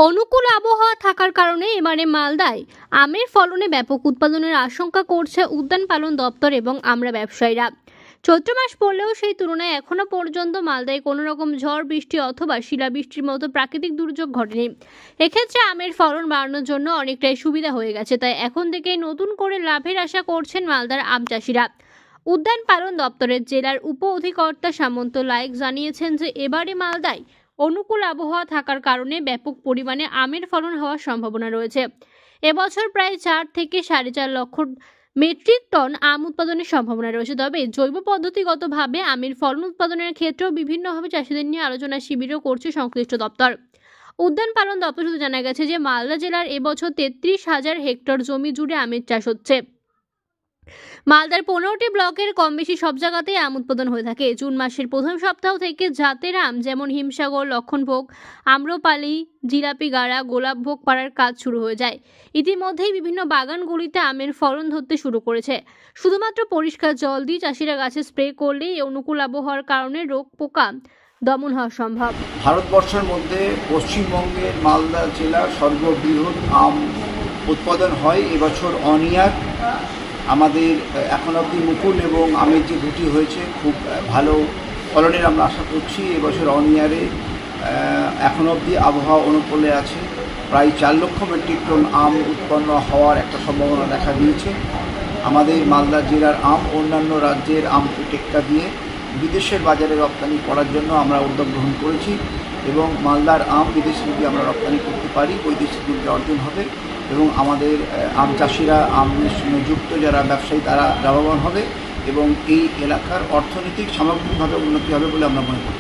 অনুকূল আবহাওয়া থাকার কারণে এবারে মালদায় আমের ফলনে ব্যাপক উৎপাদনের আশঙ্কা করছে উদ্যান পালন দপ্তর এবং আমরা ব্যবসায়ীরা। চৈত্র মাস পড়লেও সেই তুলনায় এখনো পর্যন্ত মালদায় কোনো রকম ঝড় বৃষ্টি অথবা শিলাবৃষ্টির মতো প্রাকৃতিক দুর্যোগ ঘটেনি। এক্ষেত্রে আমের ফলন বাড়ানোর জন্য অনেকটাই সুবিধা হয়ে গেছে, তাই এখন থেকেই নতুন করে লাভের আশা করছেন মালদার আম চাষিরা। উদ্যান পালন দপ্তরের জেলার উপ অধিকর্তা সামন্ত লায়েক জানিয়েছেন যে এবারে মালদায় অনুকূল আবহাওয়া থাকার কারণে ব্যাপক পরিমাণে আমের ফলন হওয়ার সম্ভাবনা রয়েছে। এবছর প্রায় 4 থেকে 4.5 লক্ষ মেট্রিক টন আম উৎপাদনের সম্ভাবনা রয়েছে। তবে জৈব পদ্ধতিগতভাবে আমের ফলন উৎপাদনের ক্ষেত্রেও বিভিন্নভাবে চাষিদের নিয়ে আলোচনা শিবিরও করছে সংশ্লিষ্ট দপ্তর। উদ্যান পালন দপ্তর সূত্রে জানা গেছে যে মালদা জেলার এবছর 33,000 হেক্টর জমি জুড়ে আমের চাষ হচ্ছে। মালদার 15টি ব্লকের কম বেশি সব জায়গাতেই আম উৎপাদন হয়ে থাকে। জুন মাসের প্রথম সপ্তাহ থেকে জাতের আম যেমন হিমসাগর, লক্ষণভোগ, আম্রপালি, জিলাপি গাড়া, গোলাপভোগ পাড়ার কাজ শুরু হয়ে যায়। ইতিমধ্যেই বিভিন্ন বাগানগুলিতে আমের ফলন ধরতে শুরু করেছে। শুধুমাত্র পরিষ্কার জল দিয়ে চাষিরা গাছে স্প্রে করলেই অনুকূল আবহাওয়ার কারণে রোগ পোকা দমন হওয়া সম্ভব। ভারতবর্ষের মধ্যে পশ্চিমবঙ্গের মালদা জেলার সর্ববৃহৎ আম উৎপাদন হয়। এবছর অনিয়ার আমাদের এখন অবধি মুকুল এবং আমের যে গুটি হয়েছে খুব ভালো ফলনের আমরা আশা করছি। এবছর অনিয়ারে এখন অবধি আবহাওয়া অনুকূলে আছে। প্রায় 4 লক্ষ মেট্রিক টন আম উৎপন্ন হওয়ার একটা সম্ভাবনা দেখা দিয়েছে। আমাদের মালদা জেলার আম অন্যান্য রাজ্যের আমকে টেক্কা দিয়ে বিদেশের বাজারে রপ্তানি করার জন্য আমরা উদ্যোগ গ্রহণ করেছি এবং মালদার আম বিদেশে যদি আমরা রপ্তানি করতে পারি বৈদেশিক মুদ্রা অর্জন হবে এবং আমাদের আম চাষিরা আমের সঙ্গে যুক্ত যারা ব্যবসায়ী তারা লাভবান হবে এবং এই এলাকার অর্থনৈতিক সামগ্রিকভাবে উন্নতি হবে বলে আমরা মনে করি।